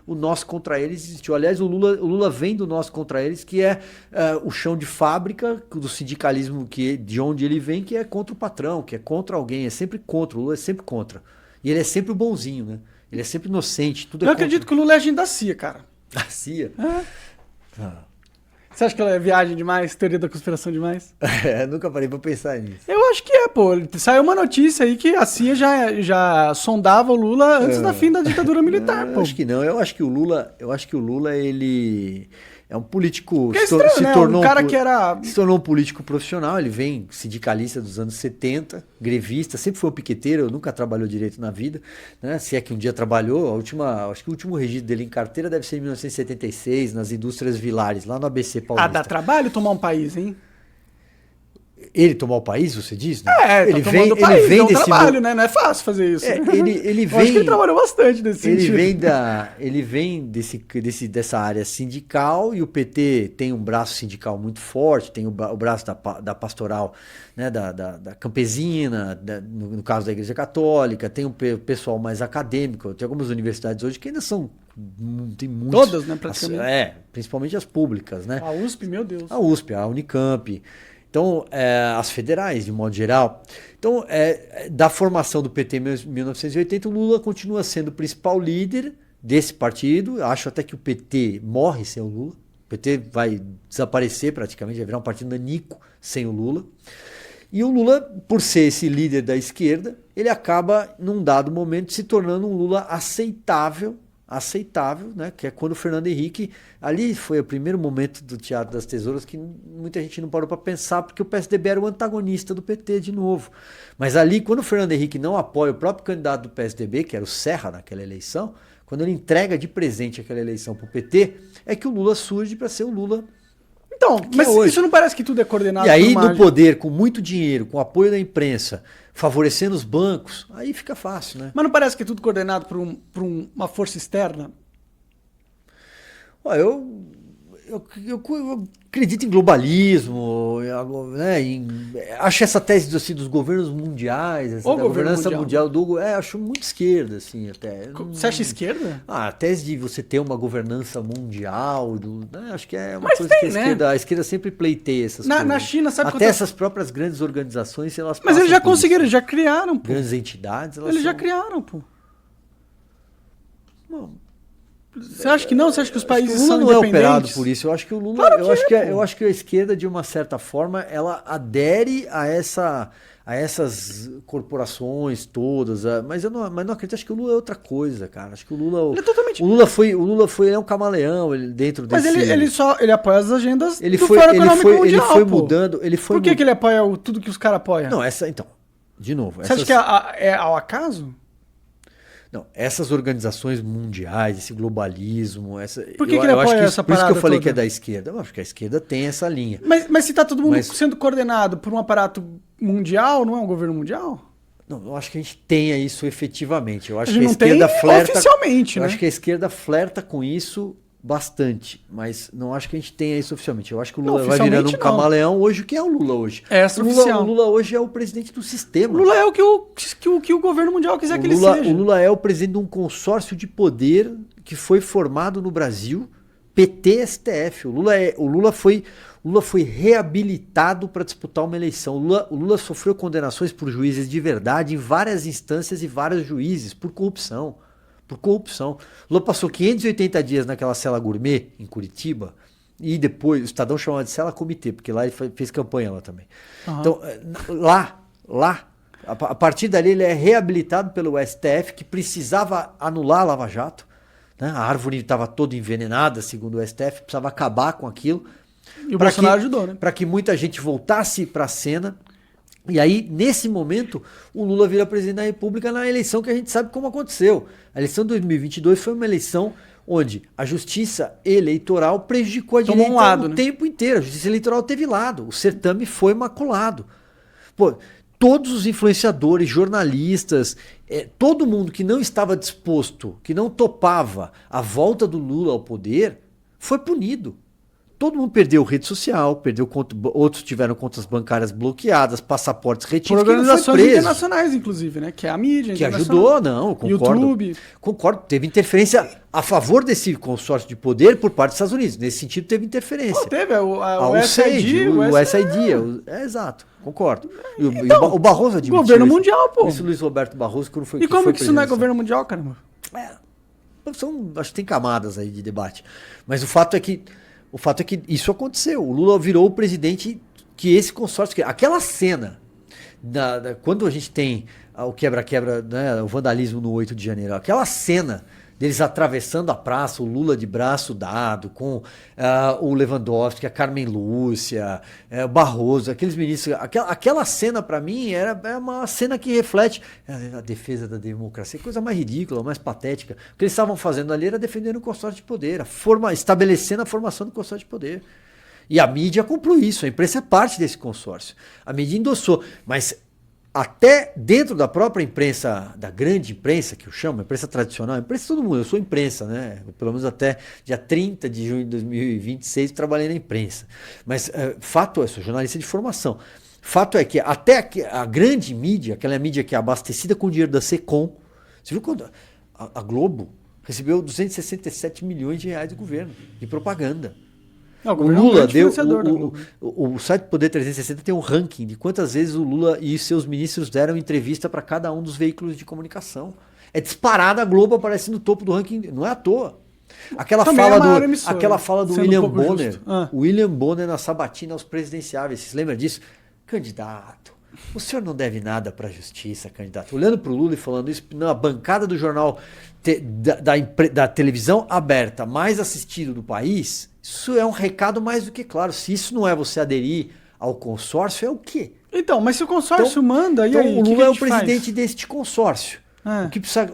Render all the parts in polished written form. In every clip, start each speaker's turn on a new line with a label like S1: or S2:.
S1: o nós contra eles existiu. Aliás, o Lula vem do nós contra eles, que é o chão de fábrica do sindicalismo de onde ele vem, que é contra o patrão, que é contra alguém, é sempre contra. O Lula é sempre contra. E ele é sempre o bonzinho, né? Ele é sempre inocente. Tudo
S2: Eu acredito que o Lula é agente da CIA, cara.
S1: Da CIA?
S2: Você acha que ela é viagem demais? Teoria da conspiração demais?
S1: Nunca parei pra pensar nisso.
S2: Eu acho que pô. Saiu uma notícia aí que a CIA já sondava o Lula antes do fim da ditadura militar, pô.
S1: Eu acho que não. Eu acho que o Lula, ele é um político...
S2: É estranho,
S1: se
S2: né?
S1: tornou
S2: Um cara que era...
S1: Se tornou um político profissional. Ele vem sindicalista dos anos 70, grevista, sempre foi um piqueteiro, nunca trabalhou direito na vida, né? Se é que um dia trabalhou. Acho que o último registro dele em carteira deve ser em 1976, nas indústrias Vilares, lá no ABC Paulista.
S2: dá trabalho tomar um país, hein?
S1: Ele tomar o país, você diz? Né?
S2: Ele vem desse trabalho, né? Não é fácil fazer isso.
S1: Ele vem.
S2: Eu acho que ele trabalhou bastante nesse sentido.
S1: Ele vem dessa área sindical, e o PT tem um braço sindical muito forte, tem o braço da pastoral, né, da campesina, no caso da Igreja Católica, tem o pessoal mais acadêmico, tem algumas universidades hoje que ainda são... Tem muitos,
S2: todas, né, praticamente.
S1: Principalmente as públicas, né?
S2: A USP, meu Deus.
S1: A USP, a Unicamp. Então, as federais, de modo geral. Então, da formação do PT em 1980, o Lula continua sendo o principal líder desse partido. Acho até que o PT morre sem o Lula. O PT vai desaparecer praticamente, vai virar um partido nanico sem o Lula. E o Lula, por ser esse líder da esquerda, ele acaba, num dado momento, se tornando um Lula aceitável, né? Que é quando o Fernando Henrique, ali foi o primeiro momento do Teatro das Tesouras que muita gente não parou para pensar, porque o PSDB era o antagonista do PT de novo. Mas ali, quando o Fernando Henrique não apoia o próprio candidato do PSDB, que era o Serra naquela eleição, quando ele entrega de presente aquela eleição para o PT, é que o Lula surge para ser o Lula.
S2: Então, mas isso não parece que tudo é coordenado?
S1: E aí, no poder, com muito dinheiro, com apoio da imprensa, favorecendo os bancos, aí fica fácil, né?
S2: Mas não parece que é tudo coordenado por uma força externa?
S1: Eu acredito em globalismo, né? Acho essa tese assim, dos governos mundiais, da governança mundial do acho muito esquerda, assim, até.
S2: Você acha esquerda?
S1: A tese de você ter uma governança mundial, né? Acho que é uma coisa
S2: tem,
S1: que a esquerda sempre pleiteia essas coisas.
S2: Na China, sabe
S1: até essas próprias grandes organizações, elas
S2: Mas eles já conseguiram, já criaram, pô.
S1: Grandes entidades,
S2: eles já criaram, pô. Não. Você acha que não? Você acha que os países são independentes? O Lula não é operado
S1: por isso. Eu acho que o Lula, eu acho que a esquerda, de uma certa forma, ela adere a essas corporações todas, mas eu não acredito. Acho que o Lula é outra coisa, cara. Acho que o Lula,
S2: ele é totalmente...
S1: o Lula foi um camaleão dentro desse.
S2: Mas ele apoia as agendas
S1: do
S2: Fórum Econômico Mundial. Ele
S1: foi mudando.
S2: Por que ele apoia tudo que os caras apoiam?
S1: Não, então, de novo.
S2: Você acha que é ao acaso?
S1: Não, essas organizações mundiais, esse globalismo,
S2: Por que ele apoia essa parada?
S1: Por isso que eu falei
S2: toda?
S1: que é da esquerda. Eu acho que a esquerda tem essa linha.
S2: Mas se está todo mundo sendo coordenado por um aparato mundial, não é um governo mundial?
S1: Não, eu acho que a gente tenha isso efetivamente. Eu acho
S2: que
S1: a esquerda flerta
S2: oficialmente,
S1: eu
S2: né?
S1: acho que a esquerda flerta com isso bastante, mas não acho que a gente tenha isso oficialmente. Eu acho que o Lula vai virando um camaleão hoje. O que é o Lula hoje? O Lula hoje é o presidente do sistema.
S2: O Lula é o que o governo mundial quiser que ele seja.
S1: O Lula é o presidente de um consórcio de poder que foi formado no Brasil, PT-STF. O Lula foi reabilitado para disputar uma eleição. O Lula sofreu condenações por juízes de verdade em várias instâncias e vários juízes por corrupção. O Lula passou 580 dias naquela cela gourmet em Curitiba, e depois o Estadão chamava de cela comitê, porque lá ele fez campanha lá também. Uhum. Então, a partir dali ele é reabilitado pelo STF, que precisava anular a Lava Jato, né? A árvore estava toda envenenada, segundo o STF, precisava acabar com aquilo.
S2: E o Bolsonaro ajudou, né?
S1: Para que muita gente voltasse para a cena. E aí, nesse momento, o Lula vira presidente da República na eleição que a gente sabe como aconteceu. A eleição de 2022 foi uma eleição onde a justiça eleitoral prejudicou a direita o tempo inteiro. A justiça eleitoral teve lado. O certame foi maculado. Pô, todos os influenciadores, jornalistas, todo mundo que não estava disposto, que não topava a volta do Lula ao poder, foi punido. todo mundo perdeu rede social, perdeu outros tiveram contas bancárias bloqueadas, passaportes
S2: Por
S1: retidos, quem não foi
S2: organizações
S1: preso.
S2: internacionais, inclusive, né? Que é a mídia
S1: Que
S2: internacional.
S1: ajudou, não, concordo.
S2: YouTube.
S1: Concordo, teve interferência a favor desse consórcio de poder por parte dos Estados Unidos. Nesse sentido, teve interferência.
S2: Pô, teve
S1: O
S2: SID,
S1: SID, exato, concordo. E
S2: Então,
S1: o Barroso admitiu
S2: governo
S1: isso.
S2: mundial, pô.
S1: Isso Luiz Roberto Barroso, quando foi
S2: E como
S1: foi
S2: que isso não é
S1: presidente.
S2: governo mundial, caramba?
S1: Acho que tem camadas aí de debate. Mas o fato é que isso aconteceu. O Lula virou o presidente que esse consórcio... Aquela cena, quando a gente tem o quebra-quebra, né, o vandalismo no 8 de janeiro, aquela cena deles atravessando a praça, o Lula de braço dado, com o Lewandowski, a Carmen Lúcia, o Barroso, aqueles ministros. Aquela cena, para mim, é uma cena que reflete a defesa da democracia, coisa mais ridícula, mais patética. O que eles estavam fazendo ali era defendendo o consórcio de poder, estabelecendo a formação do consórcio de poder. E a mídia comprou isso, a imprensa é parte desse consórcio. A mídia endossou, mas até dentro da própria imprensa, da grande imprensa, que eu chamo, a imprensa tradicional, a imprensa de todo mundo, eu sou imprensa, né? Pelo menos até dia 30 de junho de 2026 trabalhei na imprensa. Mas fato é, sou jornalista de formação. Fato é que até a grande mídia, aquela mídia que é abastecida com o dinheiro da SECOM, você viu quando a Globo recebeu 267 milhões de reais do governo, de propaganda.
S2: Não,
S1: O Lula deu.
S2: Globo.
S1: O site Poder 360 tem um ranking de quantas vezes o Lula e seus ministros deram entrevista para cada um dos veículos de comunicação. É disparada, a Globo aparece no topo do ranking, não é à toa. Aquela fala do William Bonner, o William Bonner na sabatina aos presidenciáveis, vocês lembram disso? Candidato, o senhor não deve nada para a justiça, candidato. Olhando para o Lula e falando isso na bancada do jornal da televisão aberta mais assistido do país. Isso é um recado mais do que claro. Se isso não é você aderir ao consórcio, é o quê?
S2: Então, mas se o consórcio manda, e aí?
S1: O Lula é o
S2: faz?
S1: presidente deste consórcio.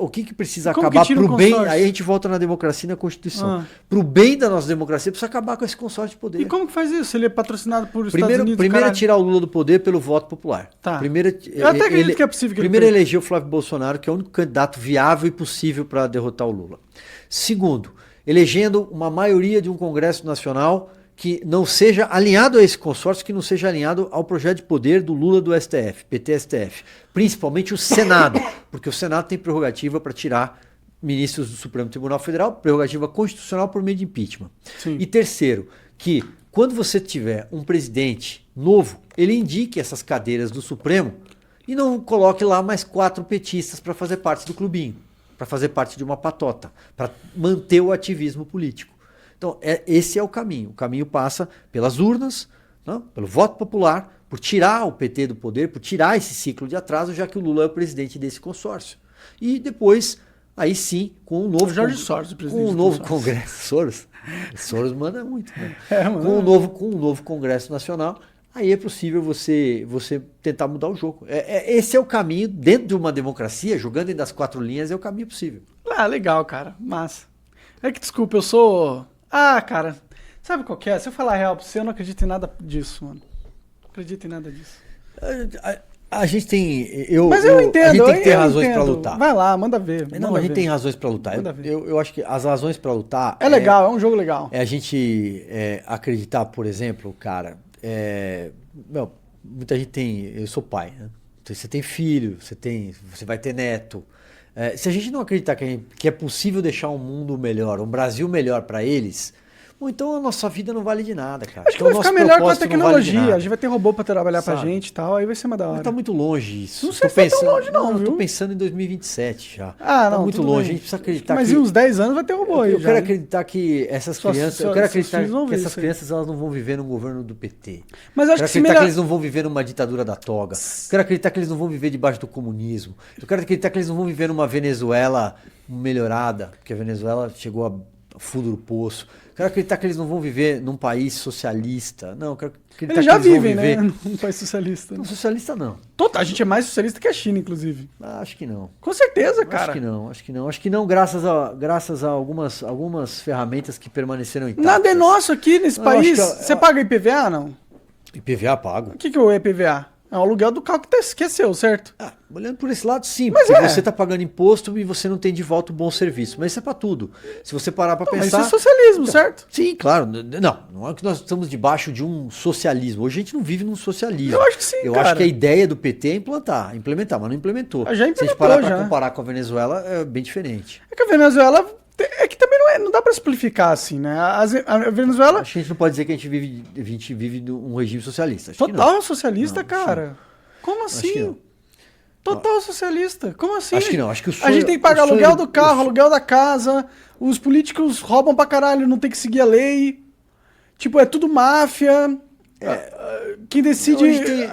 S1: O que precisa
S2: Como
S1: acabar
S2: que tira
S1: para
S2: o
S1: o bem?
S2: consórcio?
S1: Aí a gente volta na democracia e na Constituição. Para o bem da nossa democracia, precisa acabar com esse consórcio de poder.
S2: E como que faz isso? Ele é patrocinado por Estados Unidos?
S1: Primeiro é tirar o Lula do poder pelo voto popular.
S2: Tá.
S1: Primeiro,
S2: eu até acredito que é possível.
S1: Primeiro eleger o Flávio Bolsonaro, que é o único candidato viável e possível para derrotar o Lula. Segundo, elegendo uma maioria de um Congresso Nacional que não seja alinhado a esse consórcio, que não seja alinhado ao projeto de poder do Lula do STF, PT-STF. Principalmente o Senado, porque o Senado tem prerrogativa para tirar ministros do Supremo Tribunal Federal, prerrogativa constitucional por meio de impeachment.
S2: Sim.
S1: E terceiro, que quando você tiver um presidente novo, ele indique essas cadeiras do Supremo e não coloque lá mais 4 petistas para fazer parte do clubinho, para fazer parte de uma patota, para manter o ativismo político. Então, esse é o caminho. O caminho passa pelas urnas, não? Pelo voto popular, por tirar o PT do poder, por tirar esse ciclo de atraso, já que o Lula é o presidente desse consórcio. E depois, aí sim, com um novo...
S2: Jorge Soros, o presidente
S1: com um novo Congresso. Soros manda muito. Né? Com um novo Congresso Nacional, aí é possível você tentar mudar o jogo. Esse é o caminho, dentro de uma democracia, jogando dentro das 4 linhas, é o caminho possível.
S2: Ah, legal, cara. Massa. É que, desculpa, eu sou... Ah, cara, sabe qual que é? Se eu falar a real pra você, eu não acredito em nada disso, mano. Não acredito em nada disso.
S1: A gente tem...
S2: Mas eu entendo.
S1: A gente tem que ter razões para lutar.
S2: Vai lá, manda ver.
S1: Não, a gente tem razões para lutar. Eu acho que as razões para lutar...
S2: É legal, é um jogo legal.
S1: É a gente acreditar, por exemplo, cara... muita gente tem... Eu sou pai, né? Você tem filho, você vai ter neto. Se a gente não acreditar que é possível deixar um mundo melhor, um Brasil melhor para eles, bom, então a nossa vida não vale de nada, cara.
S2: Acho que
S1: então,
S2: vai ficar melhor com a tecnologia.
S1: Vale
S2: a gente vai ter robô para trabalhar pra gente e tal, aí vai ser uma da hora.
S1: Mas tá muito longe isso.
S2: Não sei se tá tão longe não, viu?
S1: Eu tô pensando em 2027 já.
S2: Ah, não,
S1: tá muito longe.
S2: Bem.
S1: A gente precisa acreditar
S2: mas em uns 10 anos vai ter robô aí.
S1: Eu quero acreditar que essas crianças... Eu quero acreditar que essas
S2: isso
S1: crianças elas não vão viver num governo do PT.
S2: Mas acho que
S1: que eles não vão viver numa ditadura da toga. Eu quero acreditar que eles não vão viver debaixo do comunismo. Eu quero acreditar que eles não vão viver numa Venezuela melhorada, porque a Venezuela chegou a fundo do poço. Quero acreditar que eles não vão viver num país socialista. Não, quero acreditar
S2: eles já
S1: que eles
S2: vêm,
S1: vão viver...
S2: né? Num país socialista.
S1: Não, socialista não.
S2: A gente é mais socialista que a China, inclusive.
S1: Acho que não.
S2: Com certeza, cara.
S1: Acho que não, graças a algumas ferramentas que permaneceram intactas.
S2: Nada é nosso aqui nesse país. Você paga IPVA, não?
S1: IPVA pago.
S2: O que é o IPVA? É o aluguel do carro que esqueceu, certo?
S1: Ah, olhando por esse lado, sim,
S2: Mas
S1: porque
S2: é.
S1: você está pagando imposto e você não tem de volta um bom serviço. Mas isso é para tudo. Se você parar para
S2: Mas
S1: pensar.
S2: isso é socialismo, certo?
S1: Sim, claro. Não é que nós estamos debaixo de um socialismo. Hoje a gente não vive num socialismo.
S2: Eu acho que sim,
S1: Eu
S2: cara.
S1: acho que a ideia do PT é implementar, mas não implementou.
S2: Já
S1: Se a gente
S2: implementou,
S1: parar para
S2: já.
S1: comparar com a Venezuela, é bem diferente.
S2: É que a Venezuela. É que também não dá pra simplificar assim, né? A Venezuela.
S1: Acho que a gente não pode dizer que a gente vive um regime socialista. Acho que não.
S2: Total socialista,
S1: Não,
S2: cara. Como
S1: Acho que
S2: assim?
S1: não.
S2: Total socialista. Como assim?
S1: Acho que não. Acho que o
S2: A
S1: sonho,
S2: gente tem que pagar
S1: o sonho-
S2: aluguel do carro,
S1: o-
S2: aluguel da casa. Os políticos roubam pra caralho, não tem que seguir a lei. Tipo, é tudo máfia. Quem decide.
S1: Hoje tem-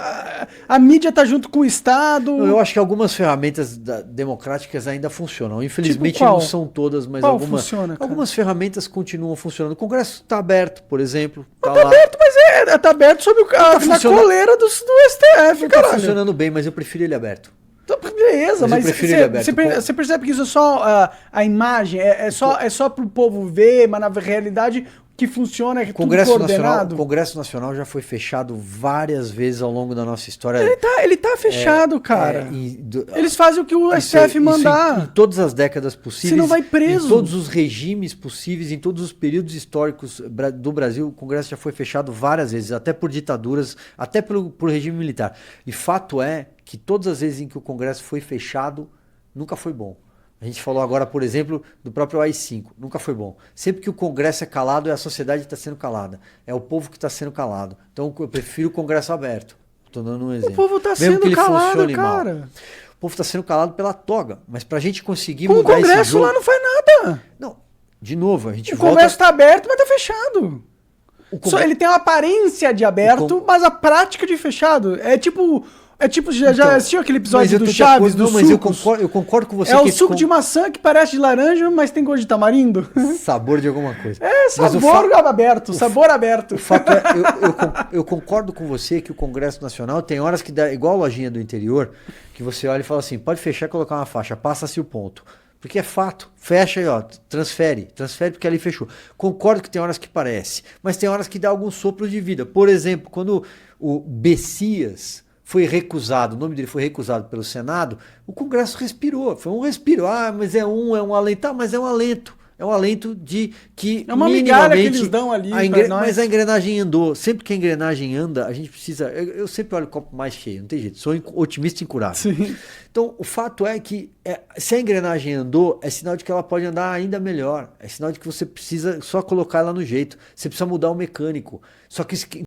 S2: A mídia tá junto com o Estado.
S1: Eu acho que algumas ferramentas democráticas ainda funcionam. Infelizmente
S2: Tipo qual?
S1: não são todas, mas
S2: Qual funciona, cara?
S1: algumas ferramentas continuam funcionando. O Congresso está aberto, por exemplo. Tá
S2: Tá
S1: lá.
S2: aberto, mas tá aberto sob na
S1: funcionando.
S2: coleira do STF,
S1: Não tá
S2: caralho.
S1: funcionando bem, mas eu prefiro ele aberto.
S2: Então, beleza,
S1: Mas eu
S2: mas
S1: prefiro ele aberto.
S2: você percebe que isso é só a imagem, é só pro povo ver, mas na realidade o que funciona é
S1: O
S2: tudo
S1: Congresso
S2: coordenado.
S1: Nacional já foi fechado várias vezes ao longo da nossa história.
S2: Ele tá fechado, cara. Eles fazem o que o STF mandar.
S1: Em todas as décadas possíveis.
S2: Você não vai preso.
S1: Em todos os regimes possíveis, em todos os períodos históricos do Brasil, o Congresso já foi fechado várias vezes, até por ditaduras, até por regime militar. E fato é que todas as vezes em que o Congresso foi fechado, nunca foi bom. A gente falou agora, por exemplo, do próprio AI-5. Nunca foi bom. Sempre que o Congresso é calado, é a sociedade que está sendo calada. É o povo que está sendo calado. Então eu prefiro o Congresso aberto. Estou dando um exemplo.
S2: O povo tá
S1: Mesmo
S2: sendo
S1: que ele
S2: calado,
S1: funcione mal.
S2: cara.
S1: O povo está sendo calado pela toga. Mas para a gente conseguir
S2: Com o
S1: mudar esse
S2: Congresso
S1: jogo...
S2: lá não faz nada.
S1: Não, de novo, a gente
S2: O
S1: volta...
S2: Congresso tá aberto, mas tá fechado.
S1: O
S2: Só ele tem uma aparência de aberto, mas a prática de fechado é tipo, já
S1: Então,
S2: assistiu aquele
S1: mas
S2: episódio
S1: eu
S2: do
S1: tô de
S2: Chaves,
S1: acordo-
S2: do
S1: não, mas
S2: sucos?
S1: eu concordo com você
S2: É
S1: que
S2: o
S1: esse
S2: suco de maçã que parece de laranja, mas tem gosto de tamarindo.
S1: sabor de alguma coisa.
S2: É,
S1: Mas o
S2: sabor
S1: fa-
S2: aberto, sabor aberto.
S1: O fato é, eu concordo com você que o Congresso Nacional tem horas que dá, igual a lojinha do interior, que você olha e fala assim, pode fechar e colocar uma faixa, passa-se o ponto. Porque é fato, fecha e ó, transfere porque ali fechou. Concordo que tem horas que parece, mas tem horas que dá algum sopro de vida. Por exemplo, quando o Bessias foi recusado, o nome dele foi recusado pelo Senado, o Congresso respirou, foi um respiro. Ah, mas é um alento, mas é um alento. É um alento de que
S2: É uma migalha que
S1: minimamente
S2: eles dão ali pra nós.
S1: mas a engrenagem andou. Sempre que a engrenagem anda, a gente precisa... Eu sempre olho o copo mais cheio, não tem jeito. Sou otimista incurável.
S2: Sim.
S1: Então, o fato é que se a engrenagem andou, é sinal de que ela pode andar ainda melhor. É sinal de que você precisa só colocar ela no jeito. Você precisa mudar o mecânico. Só que